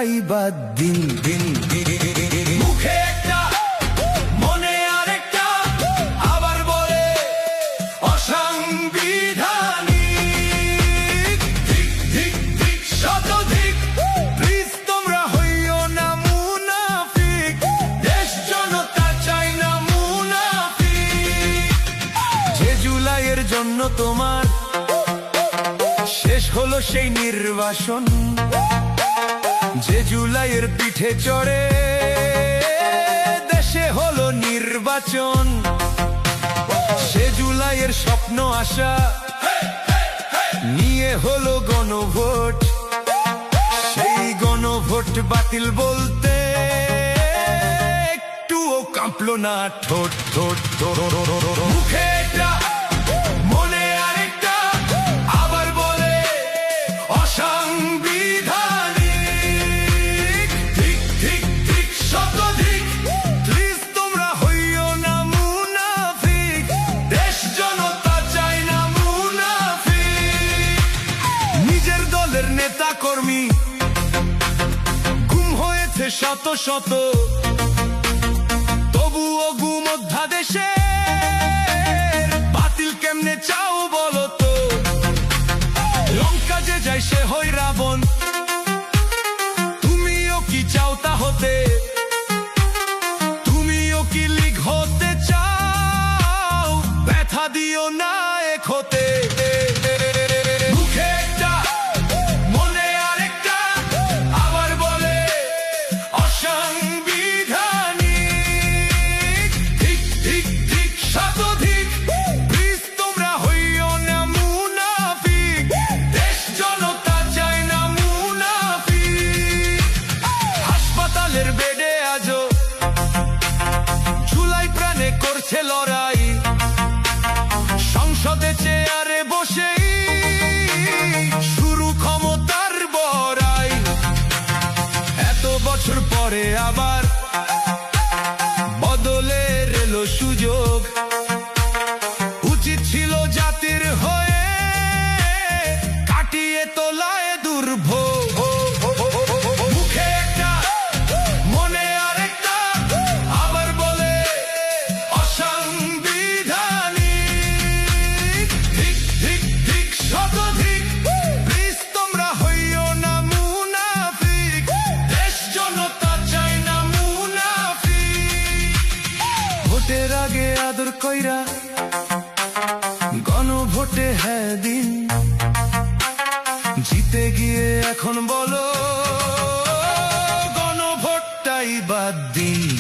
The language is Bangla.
গণভোটটাই বাদ দিন দিন মুখে একটা মনে আরেকটা আবার বলে অসাংবিধানিক ধিক ধিক ধিক শতধিক প্লিজ তোমরা হইও না মুনাফিক দেশ জনতা চাই না মুনাফিক যে জুলাইয়ের জন্য তোমার শেষ হলো সেই নির্বাসন যে জুলাইয়ের পিঠে চড়ে দেশে হলো নির্বাচন সে জুলাইয়ের স্বপ্ন আশা নিয়ে হলো গণভোট সেই গণভোট বাতিল বলতে একটুও কাঁপলো না ঠোঁট ঠোঁট মুখে একটা মনে আরেকটা আবার বলে অসাংবিধানিক ধিক ধিক ধিক শতধিক প্লিজ তোমরা হইও না মুনাফিক দেশ জনতা চাই না মুনাফিক নিজের দলের নেতা কর্মী গুম হয়েছে শত শত তবুও গুম অধ্যাদেশে বাতিল কেমনে চাও বলো তো লঙ্কা যে যায় সে হয় রাবণ তুমিও কি চাও তা হতে তুমিও কি লীগ হতে চাও ব্যথা দিও না এক হতে মুখে একটা মনে আরেকটা আবার বলে অসাংবিধানিক ধিক ধিক ধিক শতধিক প্লিজ তোমরা হইও না মুনাফিক দেশ জনতা চাই না মুনাফিক হাসপাতালের বেডে আজও জুলাই প্রাণে করছে লড়াই সংসদে চেয়ারে বসেই শুরু ক্ষমতার বড়াই এত বছর পরে আবার বদলের এলো সুযোগ উচিত ছিল জাতির হয়ে কাটিয়ে তোলায় দুর্ভোগ মুখে একটা মনে আরেকটা আবার বলে অসাংবিধানিক ধিক ধিক ধিক শতধিক প্লিজ তোমরা হইও না মুনাফিক দেশ জনতা চাই না মুনাফিক ভোটের আগে আদর কইরা গণভোটে হ্যাঁ দিন জিতে গিয়ে এখন বলো গণভোটটাই বাদ দিন।